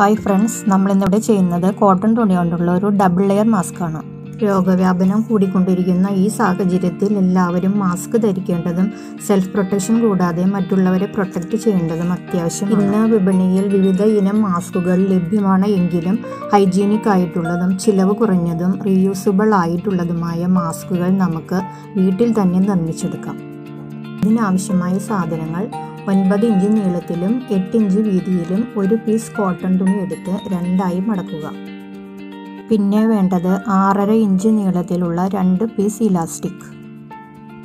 Hi friends, നമ്മളിന്നിവിടെ ചെയ്യുന്നത് cotton തുണി കൊണ്ടുള്ള ഒരു ഡബിൾ ലെയർ മാസ്കാണ്. രോഗവ്യാപനം കൂടിക്കൊണ്ടിരിക്കുന്ന ഈ സാഹചര്യത്തിൽ എല്ലാവരും മാസ്ക് ധരിക്കേണ്ടതും സെൽഫ് പ്രൊട്ടക്ഷൻ കൂടാതെ മറ്റുള്ളവരെ പ്രൊട്ടക്റ്റ് ചെയ്യേണ്ടതും അത്യാവശ്യമാണ്. ഇന്ന് വിപണിയിൽ വിവിധ ഇനം മാസ്കുകൾ ലഭ്യമാണ്. എങ്കിലും ഹൈജീനിക് ആയിട്ടുള്ളതും ചിലവ് കുറഞ്ഞതും റീയൂസബിൾ ആയിട്ടുള്ളതുമായ മാസ്കുകൾ നമുക്ക് വീട്ടിൽ തന്നെ നിർമ്മിച്ചെടുക്കാം. ഇതിനാവശ്യമായ സാധനങ്ങൾ: 9 ഇഞ്ച് നീളത്തിലും 8 ഇഞ്ച് വീതിയിലും ഒരു പീസ് കോട്ടൺ തുണി എടുത്ത് രണ്ടായി മടക്കുക. പിന്നെ വേണ്ടത് 6.5 ഇഞ്ച് നീളത്തിലുള്ള 2 പീസ് ഇലാസ്റ്റിക്.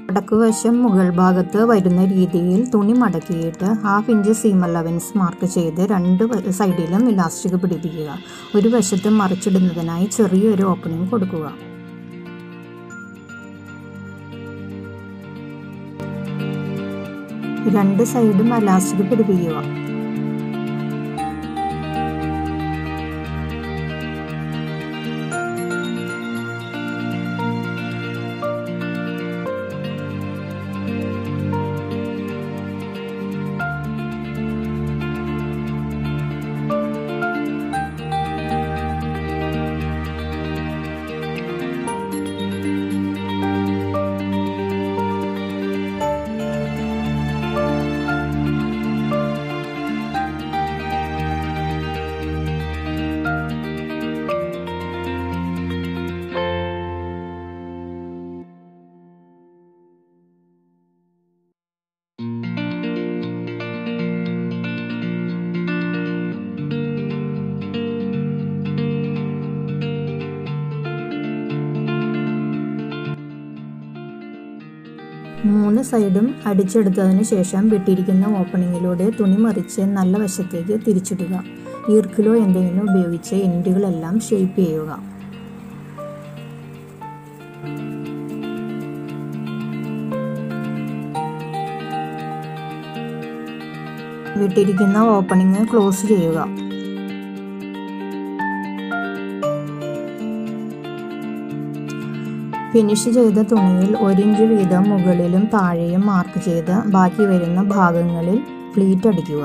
മടക്കുവശം മുകൾ ഭാഗത്ത് വരുന്ന രീതിയിൽ തുണി മടക്കിയിട്ട് 1/2 ഇഞ്ച് സീം അലവൻസ് മാർക്ക് ചെയ്ത് 2 സൈഡിലും ഇലാസ്റ്റിക് പിടിപ്പിക്കുക. ഒരു വശത്ത് മറിച്ചിടുന്നതിനായി ചെറിയൊരു ഓപ്പണിംഗ് കൊടുക്കുക. രണ്ട് സൈഡും ഇലാസ്റ്റിക് പിടിപ്പിക്കുക. മൂന്ന് സൈഡും അടിച്ചെടുത്തതിന് ശേഷം വിട്ടിരിക്കുന്ന ഓപ്പണിങ്ങിലൂടെ തുണി മറിച്ച് നല്ല വശത്തേക്ക് തിരിച്ചിടുക. ഈർക്കിലോ എന്തെങ്കിലും ഉപയോഗിച്ച് എൻഡുകളെല്ലാം ഷേപ്പ് ചെയ്യുക. വിട്ടിരിക്കുന്ന ഓപ്പണിങ് ക്ലോസ് ചെയ്യുക. ഫിനിഷ് ചെയ്ത തുണിയിൽ 1 ഇഞ്ച് വീതം മുകളിലും താഴെയും മാർക്ക് ചെയ്ത് ബാക്കി വരുന്ന ഭാഗങ്ങളിൽ പ്ലീറ്റ് അടിക്കുക.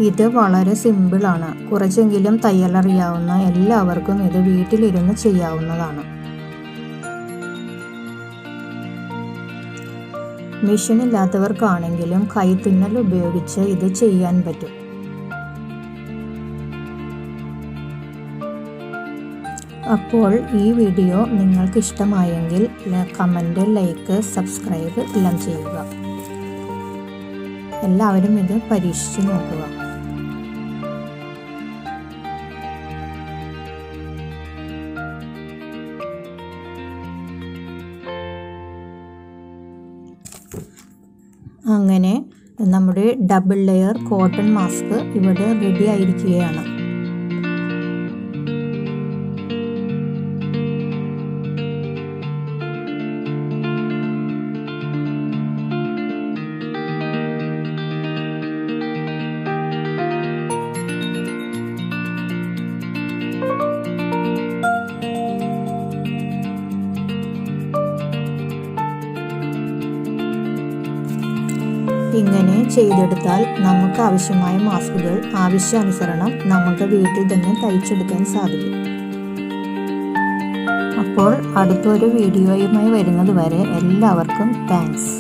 ഇത് വളരെ സിമ്പിളാണ്. കുറച്ചെങ്കിലും തയ്യലറിയാവുന്ന എല്ലാവർക്കും ഇത് വീട്ടിലിരുന്ന് ചെയ്യാവുന്നതാണ്. മെഷീൻ ഇല്ലാത്തവർക്കാണെങ്കിലും കൈത്തുന്നൽ ഉപയോഗിച്ച് ഇത് ചെയ്യാൻ പറ്റും. അപ്പോൾ ഈ വീഡിയോ നിങ്ങൾക്ക് ഇഷ്ടമായെങ്കിൽ കമൻറ്റ്, ലൈക്ക്, സബ്സ്ക്രൈബ് എല്ലാം ചെയ്യുക. എല്ലാവരും ഇത് പരീക്ഷിച്ച് നോക്കുക. അങ്ങനെ നമ്മുടെ ഡബിൾ ലെയർ കോട്ടൺ മാസ്ക് ഇവിടെ റെഡി ആയിരിക്കുകയാണ്. ഇങ്ങനെ ചെയ്തെടുത്താൽ നമുക്ക് ആവശ്യമായ മാസ്കുകൾ ആവശ്യാനുസരണം നമുക്ക് വീട്ടിൽ തന്നെ തയ്ച്ചെടുക്കാൻ സാധിക്കും. അപ്പോൾ അടുത്തൊരു വീഡിയോയുമായി വരുന്നത് വരെ എല്ലാവർക്കും താങ്ക്സ്.